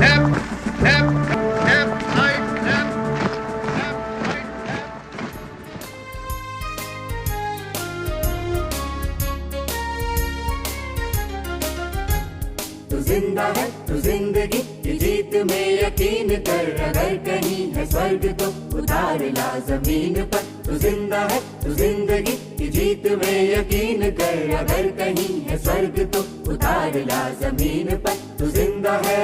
तू जिंदा है तू जिंदगी की जीत में यकीन कर, अगर कहीं है स्वर्ग तो उतार ला जमीन पर। तू जिंदा है तू जिंदगी की जीत में यकीन कर, अगर कहीं है स्वर्ग तो उतार ला जमीन पर। तू जिंदा है।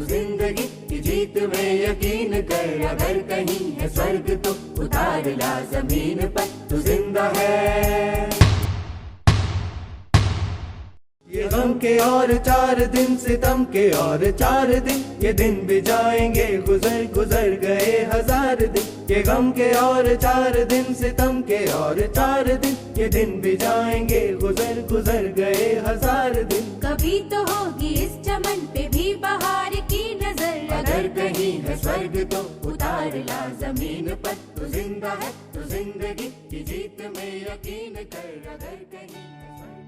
जिंदगी की जीत में यकीन कर, अगर कहीं है स्वर्ग तो उतार ला जमीन पर। तू जिंदा है। ये गम के और 4 दिन, सितम के और 4 दिन, ये दिन भी जाएंगे गुजर गुजर गए 1000 दिन। ये गम के और 4 दिन, सितम के और 4 दिन, ये दिन भी जाएंगे गुजर गुजर गए 1000 दिन। कभी तो होगी इस चमन पे भी बहार की नजर, अगर कहीं है स्वर्ग तो उतार ला जमीन पर। तू जिंदा है तू जिंदगी की जीत में यकीन कर, अगर कहीं है स्वर्ग।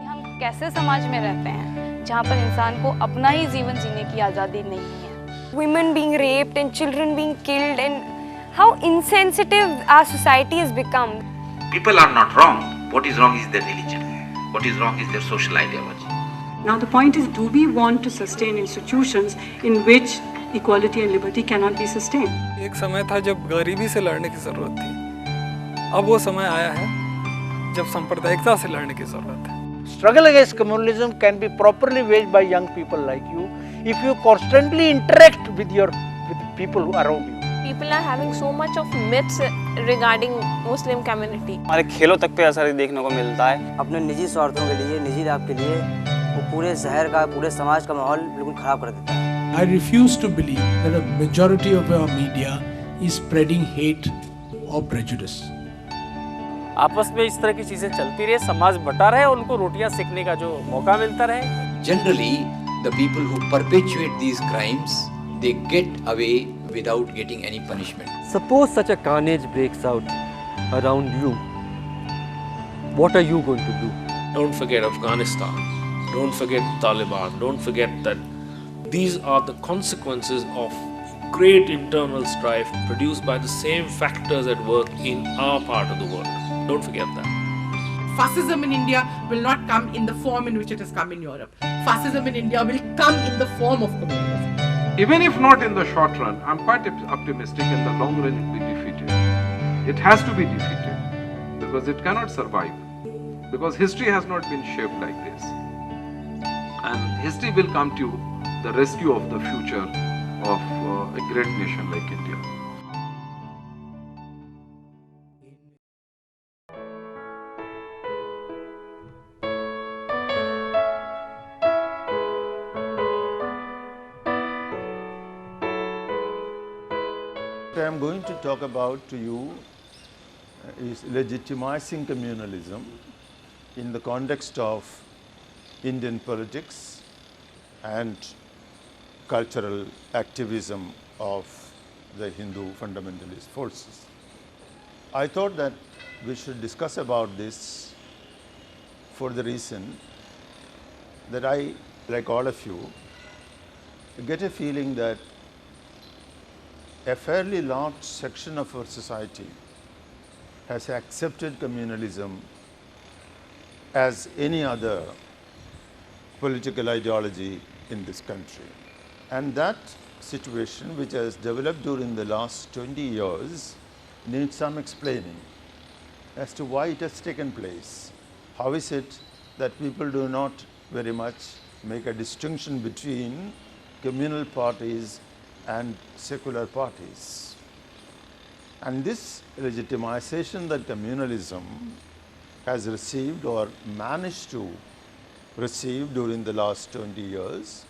हम कैसे समाज में रहते हैं जहाँ पर इंसान को अपना ही जीवन जीने की आज़ादी नहीं है। Women being raped and children being killed, and how insensitive our society has become. People are not wrong. What is wrong is their religion. What is wrong is their social ideology. Now the point is, do we want to sustain institutions in which equality and liberty cannot be sustained? एक समय था जब गरीबी से लड़ने की जरूरत थी, अब वो समय आया है जब सांप्रदायिकता से लड़ने की जरूरत है। Struggle against communalism can be properly waged by young people like you if you constantly interact with people who are around you. People are having so much of myths regarding Muslim community. हमारे खेलों तक पे असर देखने को मिलता है। अपने निजी स्वार्थों के लिए, निजी लाभ के लिए वो पूरे शहर का, पूरे समाज का माहौल बिल्कुल खराब कर देता है। I refuse to believe that a majority of our media is spreading hate or prejudice. आपस में इस तरह की चीजें चलती रहे, समाज बटा रहे और उनको रोटियां सेकने का जो मौका मिलता रहे। Generally, the people who perpetuate these crimes, they get away without getting any punishment. Suppose such a carnage breaks out around you, what are you going to do? Don't forget Afghanistan, don't forget Taliban, don't forget that these are the consequences of great internal strife produced by the same factors at work in our part of the world. Don't forget that. Fascism in India will not come in the form in which it has come in Europe. Fascism in India will come in the form of communalism. Even if not in the short run, I'm quite optimistic in the long run it will be defeated. It has to be defeated because it cannot survive. Because history has not been shaped like this. And history will come to the rescue of the future of a great nation like India. What I am going to talk about to you is legitimizing communalism in the context of Indian politics and cultural activism of the Hindu fundamentalist forces. I thought that we should discuss about this for the reason that I, like all of you, get a feeling that a fairly large section of our society has accepted communalism as any other political ideology in this country. And that situation, which has developed during the last 20 years, needs some explaining as to why it has taken place. How is it that people do not very much make a distinction between communal parties and secular parties? And this legitimization that communalism has received or managed to receive during the last 20 years,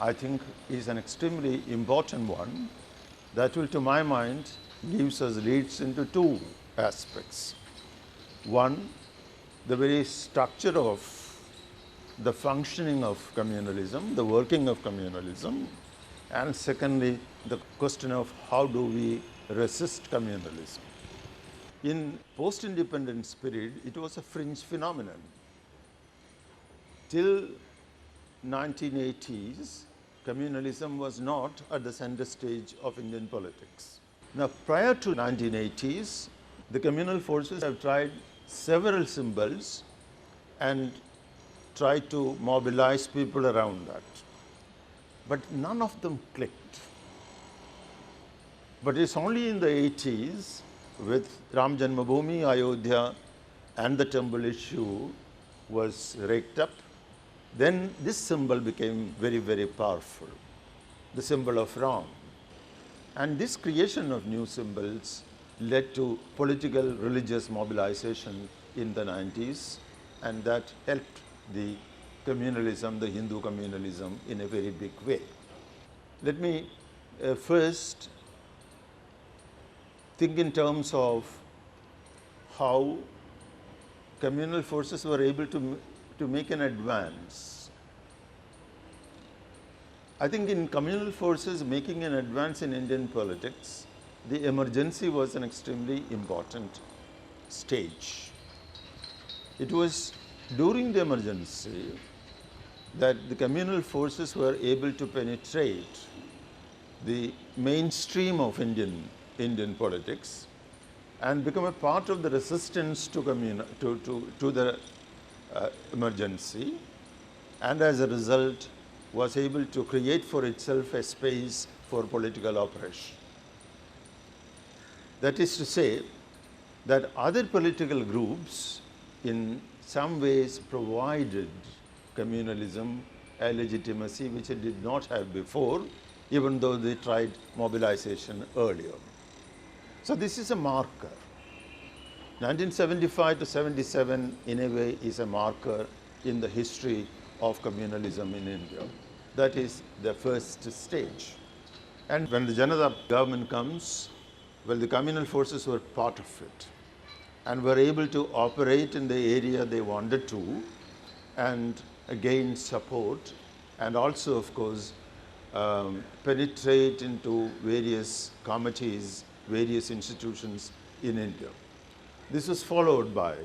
I think is an extremely important one that will, to my mind, leads into two aspects. One, the very structure of the functioning of communalism, the working of communalism, and secondly, the question of how do we resist communalism. In post-independence period, it was a fringe phenomenon. Till 1980s, communalism was not at the center stage of Indian politics. Now, prior to 1980s, the communal forces have tried several symbols and tried to mobilize people around that. But none of them clicked. But it's only in the 80s with Ram Janmabhoomi, Ayodhya and the temple issue was raked up, then this symbol became very, very powerful, the symbol of Ram. And this creation of new symbols led to political religious mobilization in the 90s, and that helped the communalism, the Hindu communalism, in a very big way. Let me first think in terms of how communal forces were able to make an advance. I think in communal forces making an advance in Indian politics, the emergency was an extremely important stage. It was during the emergency that the communal forces were able to penetrate the mainstream of Indian politics and become a part of the resistance to the emergency, and as a result was able to create for itself a space for political operation. That is to say that other political groups in some ways provided communalism a legitimacy which it did not have before, even though they tried mobilization earlier. So this is a marker. 1975 to 77 in a way is a marker in the history of communalism in India. That is the first stage. And when the Janata government comes, well, the communal forces were part of it and were able to operate in the area they wanted to and gain support, and also, of course, penetrate into various committees, various institutions in India. This was followed by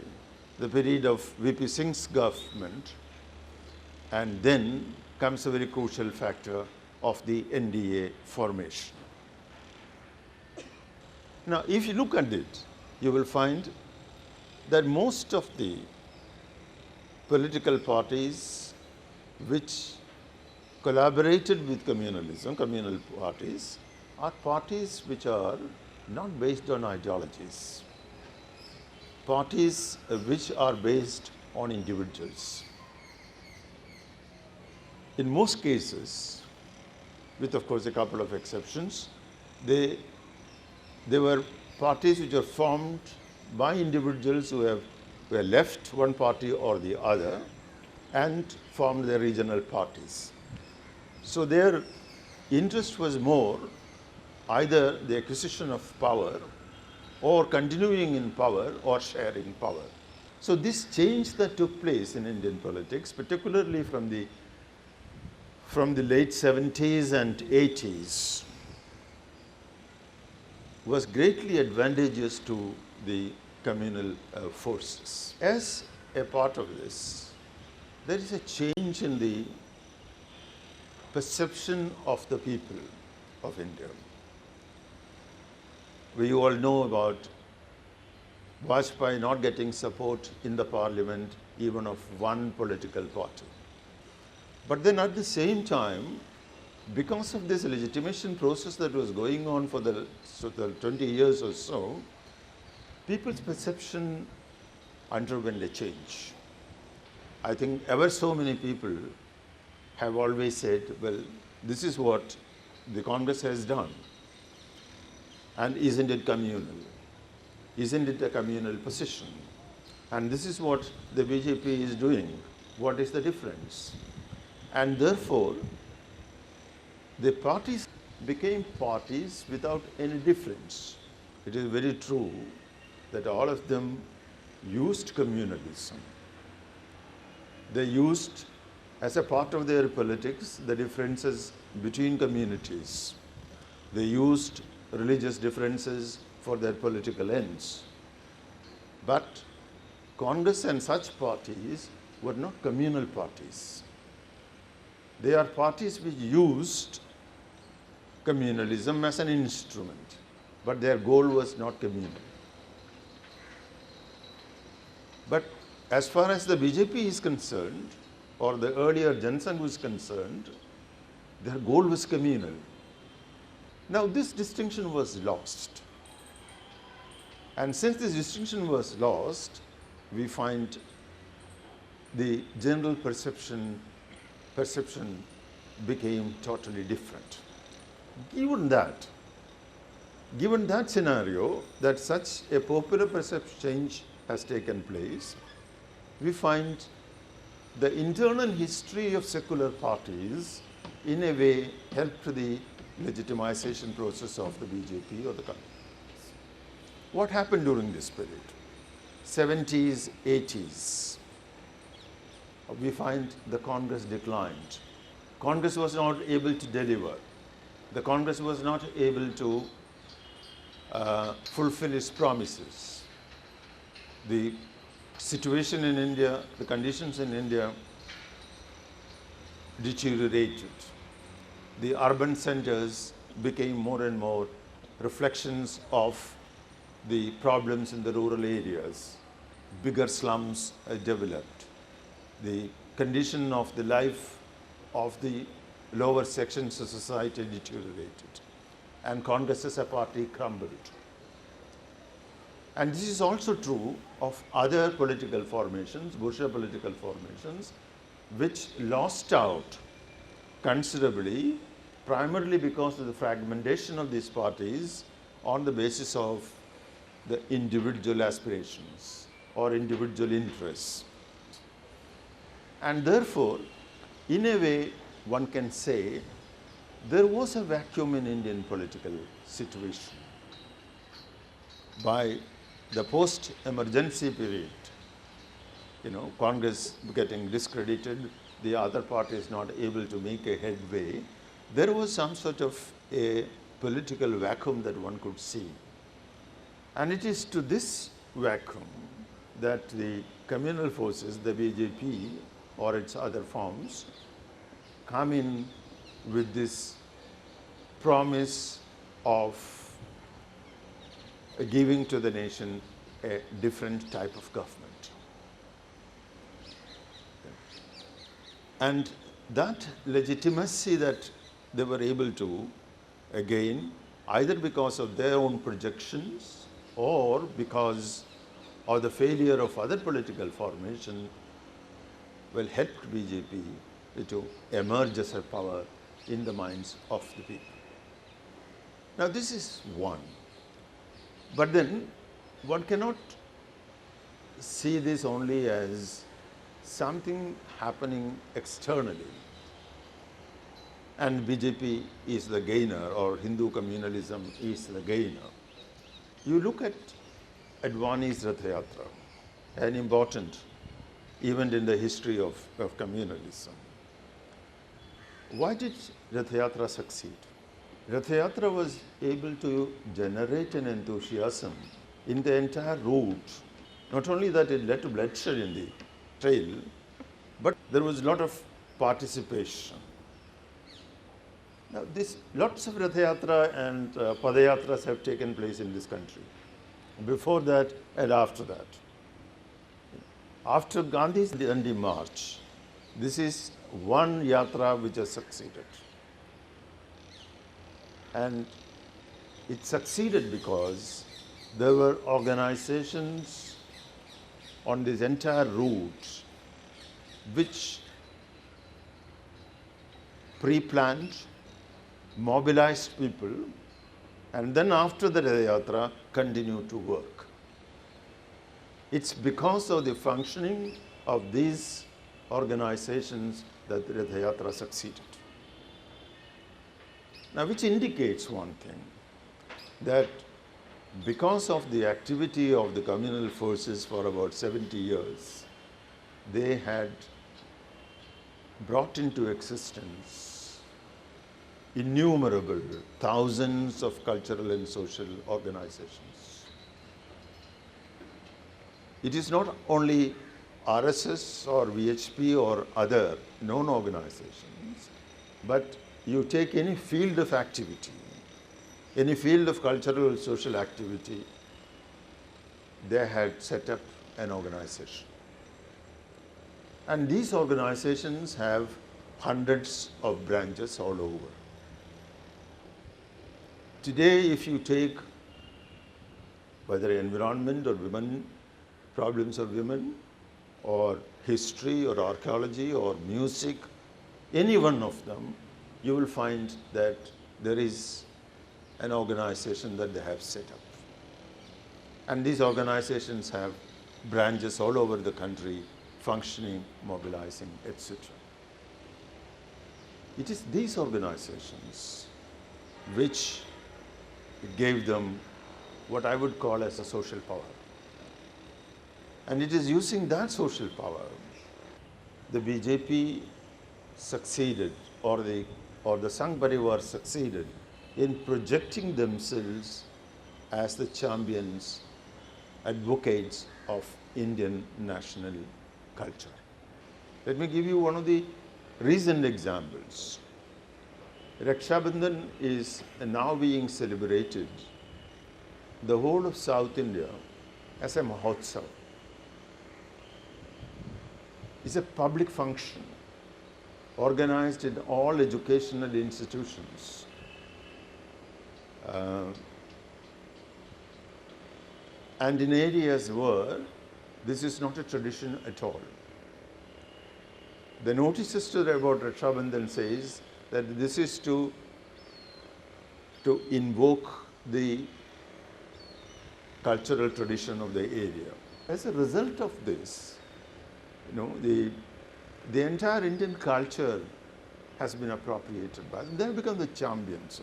the period of VP Singh's government, and then comes a very crucial factor of the NDA formation. Now, if you look at it, you will find that most of the political parties which collaborated with communalism, communal parties, are parties which are not based on ideologies, parties which are based on individuals. In most cases, with of course a couple of exceptions, they were parties which were formed by individuals who were left one party or the other and formed their regional parties. So their interest was more either the acquisition of power or continuing in power or sharing power. So this change that took place in Indian politics, particularly from the late 70s and 80s, was greatly advantageous to the communal forces. As a part of this, there is a change in the perception of the people of India. We all know about Vajpayee not getting support in the parliament even of one political party. But then at the same time, because of this legitimation process that was going on for the 20 years or so, people's perception underwent a change. I think ever so many people have always said, well, this is what the Congress has done. And isn't it communal? Isn't it a communal position? And this is what the BJP is doing. What is the difference? And therefore, the parties became parties without any difference. It is very true that all of them used communalism. They used as a part of their politics, the differences between communities. They used religious differences for their political ends. But Congress and such parties were not communal parties. They are parties which used communalism as an instrument, but their goal was not communal. But as far as the BJP is concerned, or the earlier Janasangh was concerned, their goal was communal. Now this distinction was lost. And since this distinction was lost, we find the general perception became totally different. Given that scenario, that such a popular perception change has taken place, we find the internal history of secular parties in a way helped the legitimization process of the BJP or the Congress. What happened during this period? 70s, 80s. We find the Congress declined. Congress was not able to deliver. The Congress was not able to fulfill its promises. The situation in India, the conditions in India deteriorated. The urban centers became more and more reflections of the problems in the rural areas. Bigger slums developed. The condition of the life of the lower sections of society deteriorated, and Congress as a party crumbled. And this is also true of other political formations, bourgeois political formations, which lost out considerably, primarily because of the fragmentation of these parties on the basis of the individual aspirations or individual interests. And therefore, in a way, one can say there was a vacuum in Indian political situation. By the post-emergency period, Congress getting discredited, the other parties not able to make a headway, there was some sort of a political vacuum that one could see. And it is to this vacuum that the communal forces, the BJP or its other forms, come in with this promise of giving to the nation a different type of government. And that legitimacy that they were able to gain, either because of their own projections or because of the failure of other political formation, helped BJP to emerge as a power in the minds of the people. Now this is one. But then one cannot see this only as something happening externally and BJP is the gainer or Hindu communalism is the gainer. You look at Advani's Rath Yatra, an important event in the history of communalism. Why did Rath Yatra succeed? Rath Yatra was able to generate an enthusiasm in the entire route. Not only that it led to bloodshed in the trail, but there was a lot of participation. Now, lots of Rath Yatra and Padayatras have taken place in this country, before that and after that. After Gandhi's Dandi March, this is one yatra which has succeeded. And it succeeded because there were organizations on this entire route which pre-planned, mobilized people, and then after the Rath Yatra continued to work. It's because of the functioning of these organizations that the Rath Yatra succeeded. Now, which indicates one thing, that because of the activity of the communal forces for about 70 years, they had brought into existence innumerable thousands of cultural and social organizations. It is not only RSS or VHP or other known organizations, but you take any field of activity, any field of cultural or social activity, they had set up an organization. And these organizations have hundreds of branches all over. Today, if you take whether environment or women, problems of women, or history or archaeology or music, any one of them, you will find that there is an organization that they have set up. And these organizations have branches all over the country, functioning, mobilizing, etc. It is these organizations which gave them what I would call as a social power. And it is using that social power the BJP succeeded, or the Sangh Parivar succeeded in projecting themselves as the champions, advocates of Indian national culture. Let me give you one of the recent examples. Raksha Bandhan is now being celebrated the whole of South India as a Mahotsav. It's a public function organized in all educational institutions. And in areas where this is not a tradition at all. The notices to about Raksha Bandhan says that this is to invoke the cultural tradition of the area. As a result of this, the entire Indian culture has been appropriated by them. They have become the champions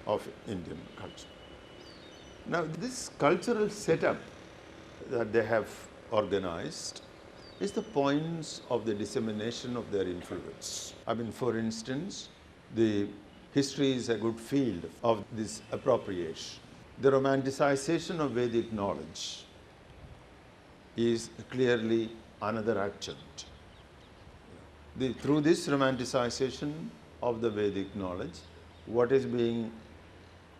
of Indian culture. Now, this cultural setup that they have organized is the points of the dissemination of their influence. I mean, for instance, the history is a good field of this appropriation. The romanticization of Vedic knowledge is clearly another adjunct. Through this romanticization of the Vedic knowledge, what is being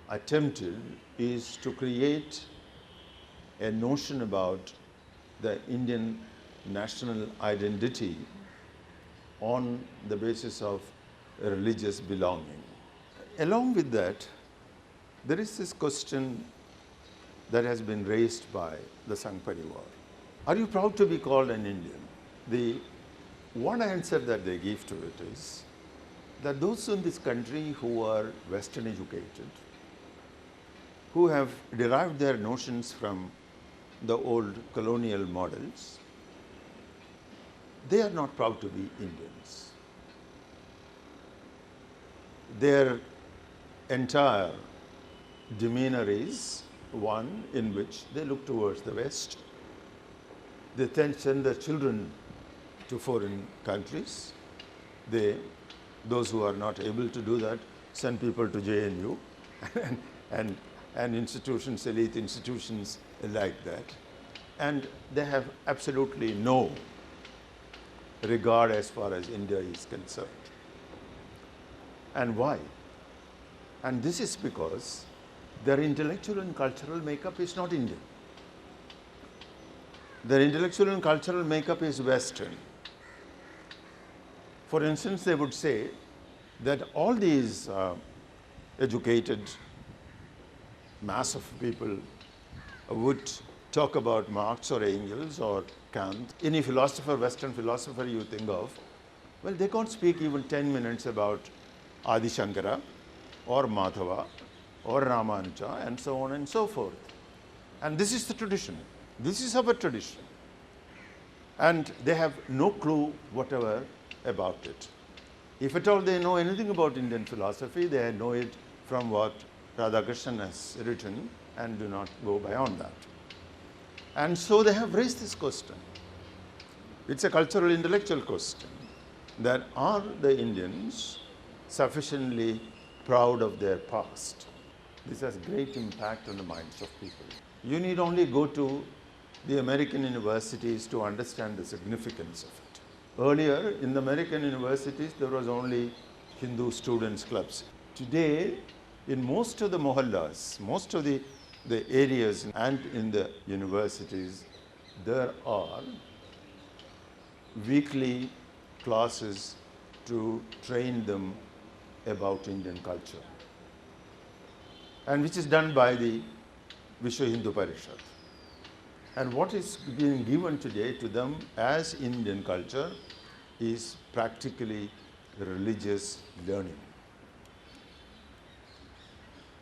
attempted is to create a notion about the Indian national identity on the basis of religious belonging. Along with that, there is this question that has been raised by the Sangh Parivar. Are you proud to be called an Indian? The one answer that they give to it is that those in this country who are Western educated, who have derived their notions from the old colonial models, they are not proud to be Indians. Their entire demeanor is one in which they look towards the West. They then send their children to foreign countries. Those who are not able to do that, send people to JNU and institutions, elite institutions like that. And they have absolutely no regard as far as India is concerned. And why? And this is because their intellectual and cultural makeup is not Indian. Their intellectual and cultural makeup is Western. For instance, they would say that all these educated mass of people would talk about Marx or Engels or Kant, any philosopher, Western philosopher you think of, well, they can't speak even 10 minutes about Adi Shankara or Madhava or Ramanuja and so on and so forth. And this is the tradition. This is our tradition. And they have no clue whatever about it. If at all they know anything about Indian philosophy, they know it from what Radhakrishnan has written and do not go beyond that. And so they have raised this question. It's a cultural intellectual question. that are the Indians sufficiently proud of their past? This has great impact on the minds of people. You need only go to the American universities to understand the significance of it. Earlier, in the American universities, there was only Hindu students' clubs. Today, in most of the mohallas, most of the areas and in the universities, there are weekly classes to train them about Indian culture, and which is done by the Vishwa Hindu Parishad. And what is being given today to them as Indian culture is practically religious learning.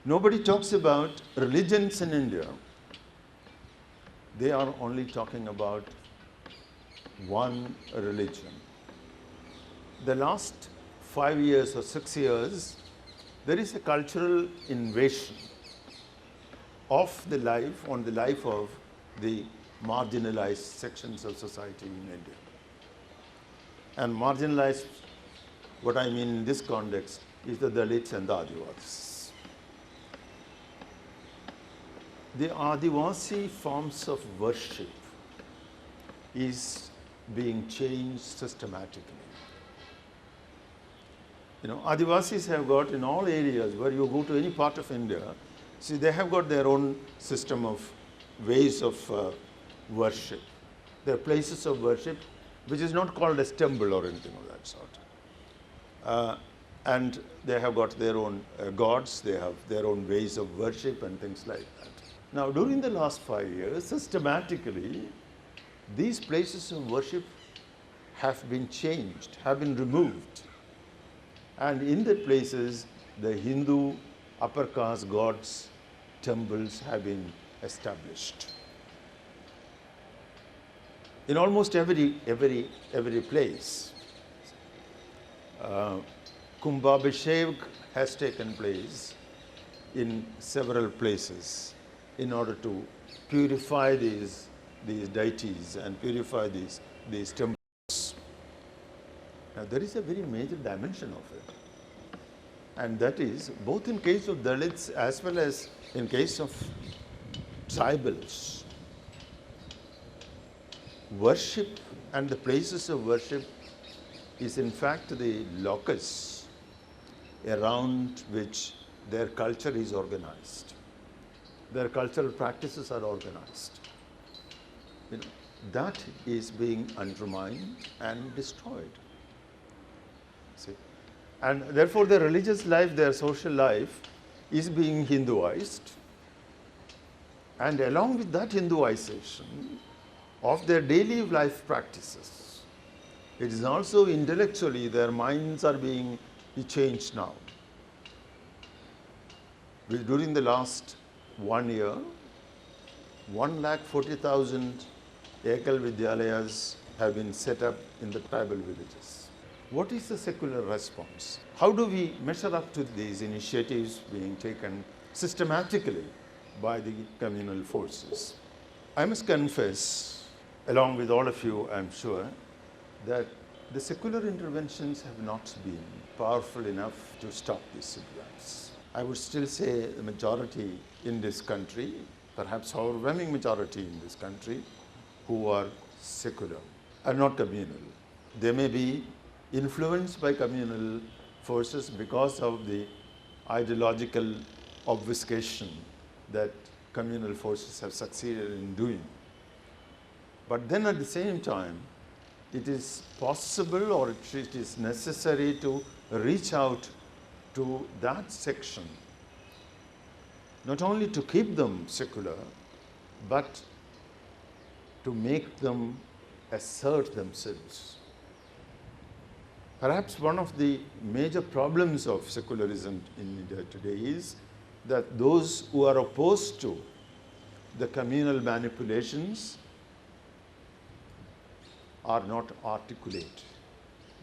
Nobody talks about religions in India. They are only talking about one religion. The last 5 years or 6 years, there is a cultural invasion of the life, on the life of the marginalized sections of society in India. And marginalized, what I mean in this context, is the Dalits and the Adivasis. The Adivasi forms of worship is being changed systematically. You know, Adivasis have got in all areas where you go to any part of India, see, they have got their own system of ways of worship. There are places of worship which is not called a temple or anything of that sort. And they have got their own gods, they have their own ways of worship and things like that. Now, during the last 5 years, systematically, these places of worship have been changed, have been removed. And in the places, the Hindu upper caste gods' temples have been established. In almost every place, Kumbhabhishek has taken place in several places in order to purify these deities and purify these temples. Now, there is a very major dimension of it, and that is both in case of Dalits as well as in case of tribals. Worship and the places of worship is in fact the locus around which their culture is organized. Their cultural practices are organized. You know, that is being undermined and destroyed. See? And therefore their religious life, their social life is being Hinduized, and along with that Hinduization of their daily life practices, it is also intellectually their minds are being changed now. During the last 1 year, 140,000 Ekal Vidyalayas have been set up in the tribal villages. What is the secular response? How do we measure up to these initiatives being taken systematically by the communal forces? I must confess, along with all of you, I'm sure, that the secular interventions have not been powerful enough to stop these events. I would still say the majority in this country, perhaps overwhelming majority in this country, who are secular, are not communal. They may be influenced by communal forces because of the ideological obfuscation that communal forces have succeeded in doing. But then at the same time, it is possible or it is necessary to reach out to that section, not only to keep them secular, but to make them assert themselves. Perhaps one of the major problems of secularism in India today is that those who are opposed to the communal manipulations are not articulate.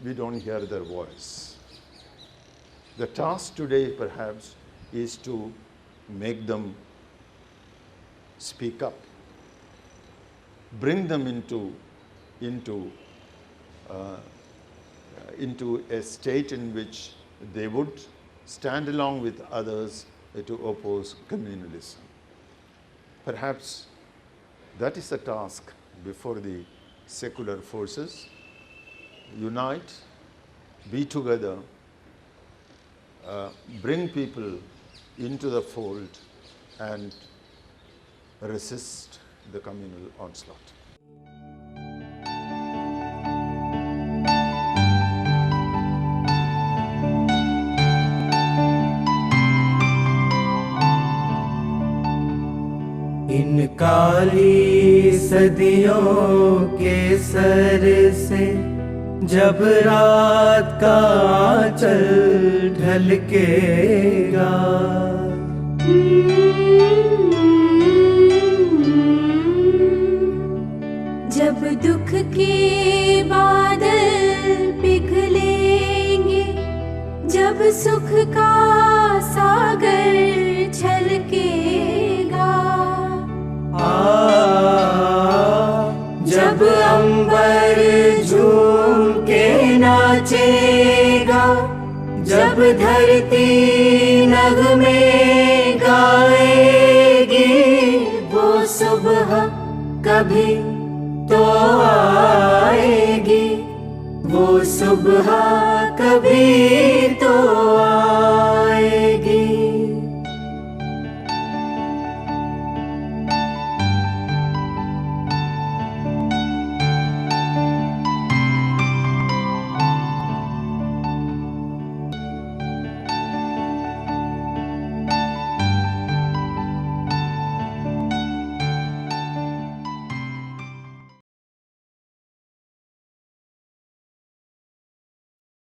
We don't hear their voice. The task today perhaps is to make them speak up, bring them into into a state in which they would stand along with others to oppose communalism. Perhaps that is a task before the secular forces. Unite, be together, bring people into the fold and resist the communal onslaught. इन काली सदियों के sir से जब रात का आंचल ढलकेगा, जब दुख के बादल पिघलेंगे, जब सुख का सागर छलकेगा, जब अंबर झूम के नाचेगा, जब धरती नगमे गाएगी, वो सुबह कभी